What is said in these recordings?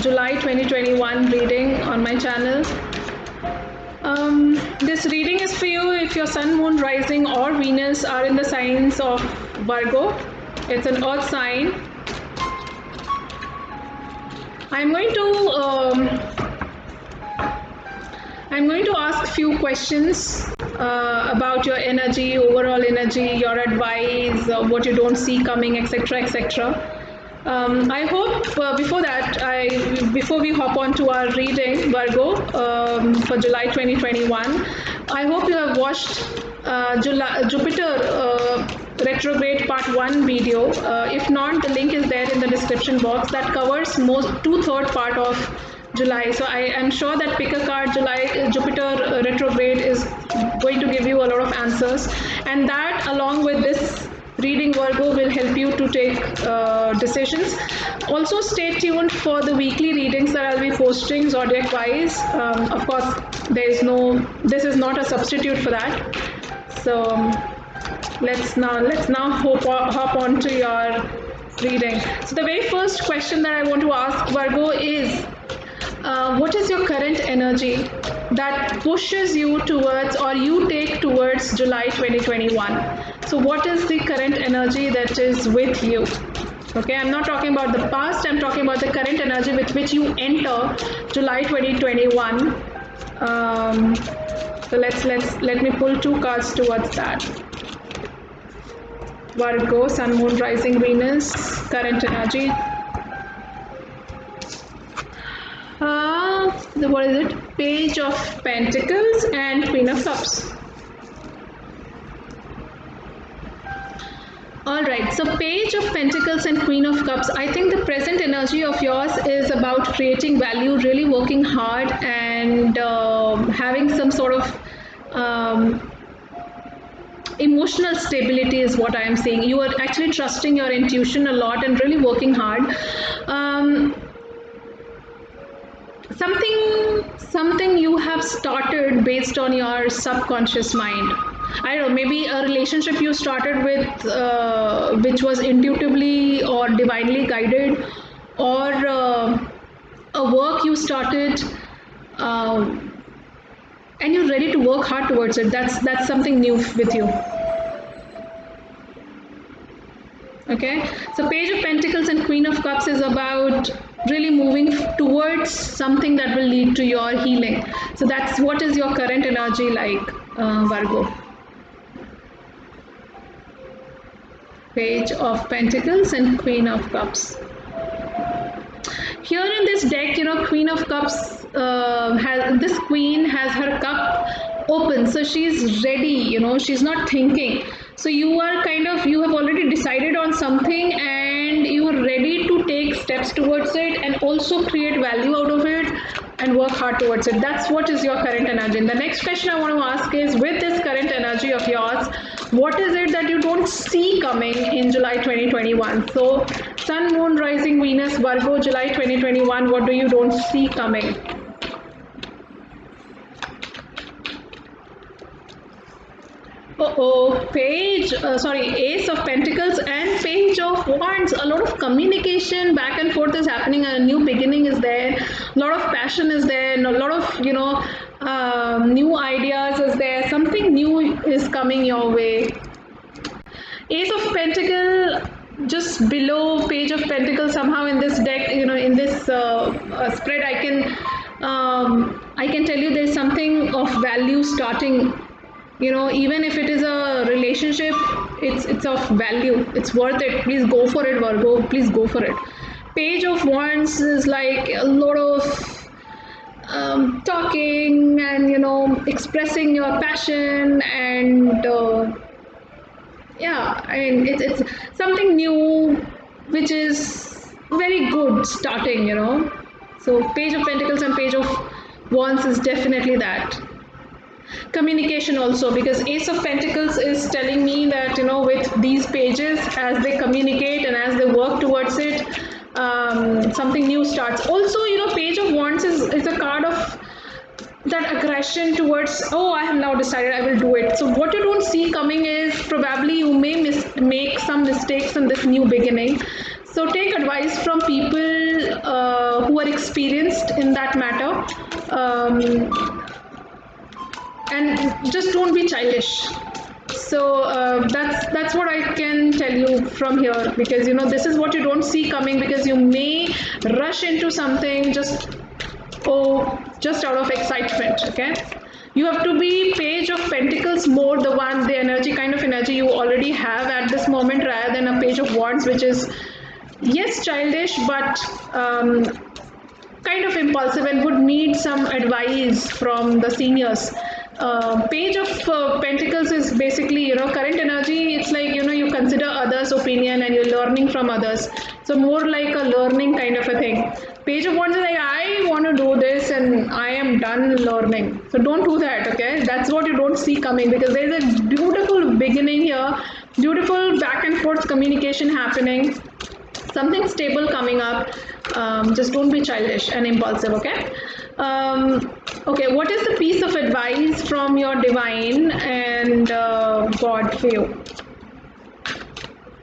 July 2021 reading on my channel. This reading is for you if your Sun, Moon, Rising or Venus are in the signs of Virgo. It's an earth sign. I'm going to ask few questions about your energy, overall energy, your advice, what you don't see coming, etc., etc. I hope before we hop on to our reading, Virgo, for July 2021, I hope you have watched Jupiter retrograde part 1 video. If not, the link is there in the description box. That covers two-third part of July. So I am sure that pick a card, Jupiter retrograde is going to give you a lot of answers, and that along with this reading, Virgo, will help you to take decisions. Also stay tuned for the weekly readings that I'll be posting zodiac wise. Of course, this is not a substitute for that. So let's now hop on to your reading. So the very first question that I want to ask, Virgo, is what is your current energy that pushes you towards or you take towards July 2021? So what is the current energy that is with you? Okay, I'm not talking about the past, I'm talking about the current energy with which you enter July 2021. So let me pull two cards towards that. Virgo, Sun, Moon, Rising, Venus, current energy. What is it? Page of Pentacles and Queen of Cups. Alright, so Page of Pentacles and Queen of Cups. I think the present energy of yours is about creating value, really working hard, and having some sort of emotional stability is what I am seeing. You are actually trusting your intuition a lot and really working hard. Something you have started based on your subconscious mind. I don't know, maybe a relationship you started with which was intuitively or divinely guided, or a work you started and you're ready to work hard towards it. That's something new with you. Okay, so Page of Pentacles and Queen of Cups is about really moving towards something that will lead to your healing. So that's what is your current energy like, Virgo. Page of Pentacles and Queen of Cups. Here in this deck, Queen of Cups, this queen has her cup open, so she's ready, she's not thinking. So you have already decided on something and you are ready to take steps towards it and also create value out of it and work hard towards it. That's what is your current energy. And the next question I want to ask is, with this current energy of yours, what is it that you don't see coming in July 2021? So Sun, Moon, Rising, Venus, Virgo, July 2021, what do you don't see coming? Ace of Pentacles and Page of Wands. A lot of communication back and forth is happening. A new beginning is there. A lot of passion is there. And a lot of new ideas is there. Something new is coming your way. Ace of Pentacles just below Page of Pentacles. Somehow in this deck, in this spread, I can tell you there's something of value starting. Even if it is a relationship, it's of value, it's worth it. Please go for it, Virgo, please go for it. Page of Wands is like a lot of talking and expressing your passion, and it's something new which is very good starting. So Page of Pentacles and Page of Wands is definitely that. Communication also, because Ace of Pentacles is telling me that with these pages, as they communicate and as they work towards it, something new starts. Also, Page of Wands is a card of that aggression towards, I have now decided I will do it. So what you don't see coming is probably you may make some mistakes in this new beginning. So take advice from people who are over experienced in that matter, and just don't be childish. So that's what I can tell you from here, because this is what you don't see coming, because you may rush into something just out of excitement. Okay, you have to be Page of Pentacles more, the energy, kind of energy you already have at this moment, rather than a Page of Wands, which is, yes, childish, but kind of impulsive and would need some advice from the seniors. Page of Pentacles is basically, current energy. It's like, you consider others' opinion and you're learning from others. So more like a learning kind of a thing. Page of Wands is like, I want to do this and I am done learning. So don't do that, okay? That's what you don't see coming, because there's a beautiful beginning here, beautiful back and forth communication happening, something stable coming up. Just don't be childish and impulsive. Okay. Okay, what is the piece of advice from your divine and God for you?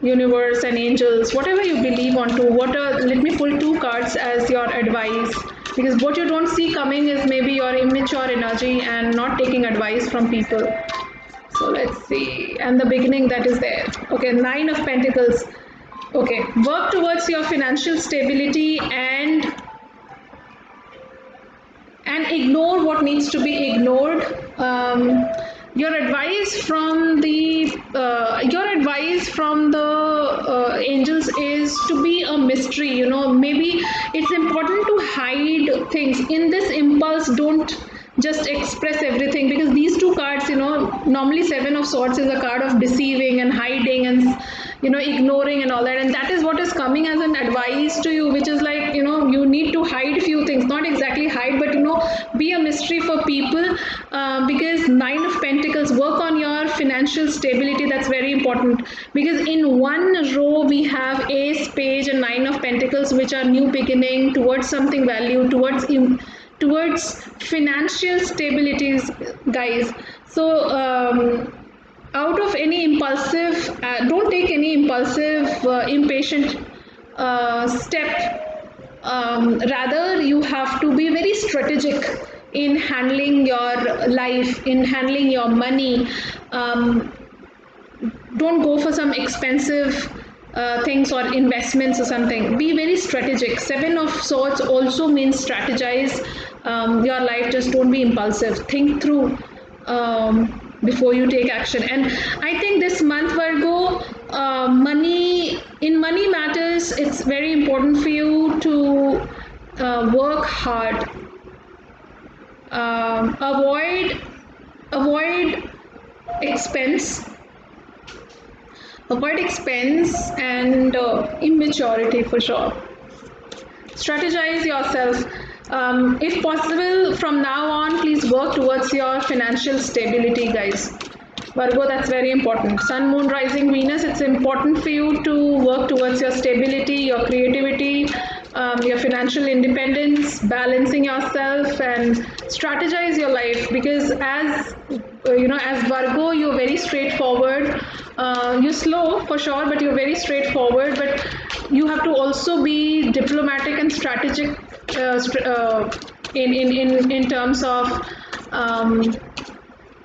Universe and angels, whatever you believe onto. Let me pull 2 cards as your advice, because what you don't see coming is maybe your immature energy and not taking advice from people. So let's see, and the beginning that is there. Okay, 9 of Pentacles. Okay, work towards your financial stability and ignore what needs to be ignored. Your advice from the angels is to be a mystery. Maybe it's important to hide things in this impulse. Don't just express everything, because these 2 cards, normally 7 of Swords is a card of deceiving and hiding and ignoring and all that, and that is what is coming as an advice to you, which is like, you need to hide few things, not exactly hide, but be a mystery for people, because 9 of Pentacles, work on your financial stability. That's very important, because in one row we have Ace, Page and 9 of Pentacles, which are new beginning towards something value, towards financial stabilities, guys. So out of any impulsive, don't take any impulsive, impatient step. Rather, you have to be very strategic in handling your life, in handling your money. Don't go for some expensive things or investments or something. Be very strategic. 7 of Swords also means strategize your life. Just don't be impulsive. Think through before you take action. And I think this month, Virgo, money matters. It's very important for you to work hard. Avoid expense. Avoid expense and immaturity for sure. Strategize yourself. If possible, from now on, please work towards your financial stability, guys. Virgo, that's very important. Sun, Moon, Rising, Venus, it's important for you to work towards your stability, your creativity, your financial independence, balancing yourself and strategize your life, because as as Virgo, you're very straightforward. You're slow for sure, but you're very straightforward. But you have to also be diplomatic and strategic in terms of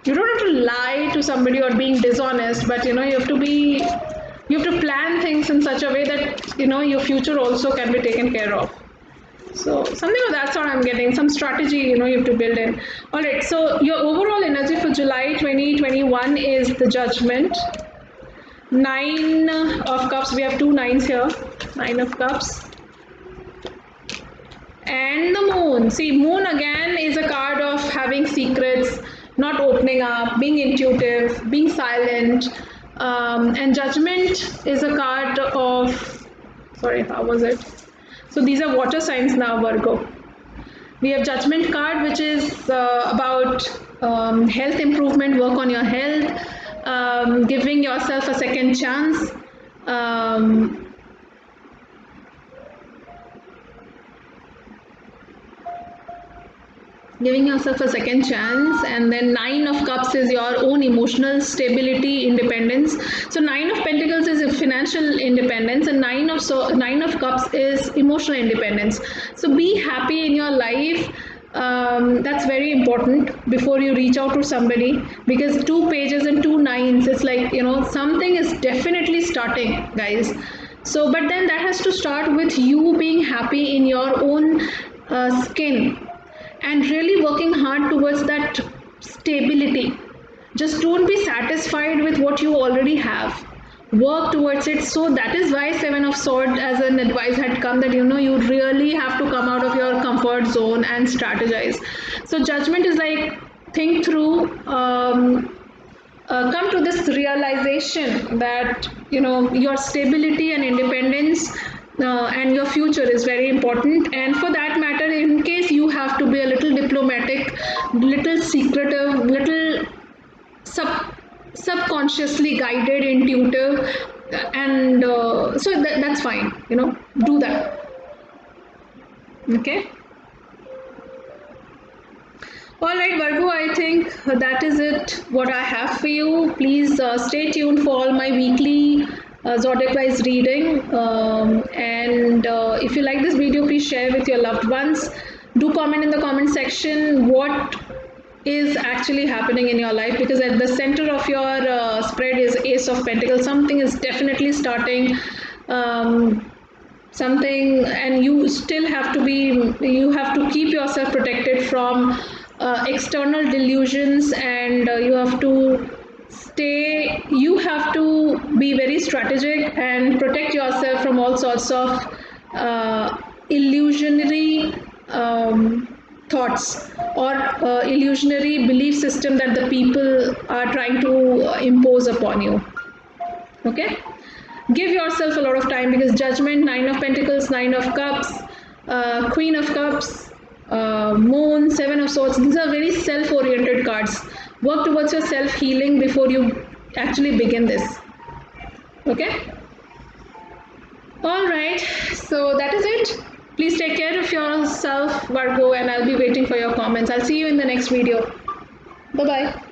you don't have to lie to somebody or being dishonest, but you have to plan things in such a way that your future also can be taken care of. So something of that sort I'm getting, some strategy you have to build in. All right, so your overall energy for July 2021 is the Judgment. 9 of Cups, we have 2 9s here. 9 of Cups. And the Moon. See, Moon again is a card of having secrets, not opening up, being intuitive, being silent. And Judgment is a card of, sorry, how was it? So these are water signs now, Virgo. We have Judgment card, which is about health improvement, work on your health, giving yourself a second chance. giving yourself a second chance. And then Nine of Cups is your own emotional stability, independence. So Nine of Pentacles is financial independence, and Nine of Cups is emotional independence. So be happy in your life. That's very important before you reach out to somebody, because two pages and two nines, it's like, something is definitely starting, guys. So but then that has to start with you being happy in your own skin, and really working hard towards that stability. Just don't be satisfied with what you already have. Work towards it. So that is why Seven of Swords as an advice had come, that you really have to come out of your comfort zone and strategize. So Judgment is like, think through, come to this realization that your stability and independence and your future is very important. And for that matter, in case you have to be a little diplomatic, little secretive, little subconsciously guided, intuitive, and so that's fine, do that. Okay. All right, Virgo, I think that is it, what I have for you. Please stay tuned for all my weekly zodiac wise reading. And if you like this video, please share with your loved ones. Do comment in the comment section what is actually happening in your life, because at the center of your spread is Ace of Pentacles. Something is definitely starting. Something, and you still have to keep yourself protected from external delusions, and you have to be very strategic and protect yourself from all sorts of illusionary thoughts, or illusionary belief system that the people are trying to impose upon you. Okay. Give yourself a lot of time, because Judgment, Nine of Pentacles, Nine of Cups, Queen of Cups, Moon, Seven of Swords, these are very self-oriented cards. Work towards your self-healing before you actually begin this. Okay. All right, so that is it. Please take care of yourself, Virgo, and I'll be waiting for your comments. I'll see you in the next video. Bye bye.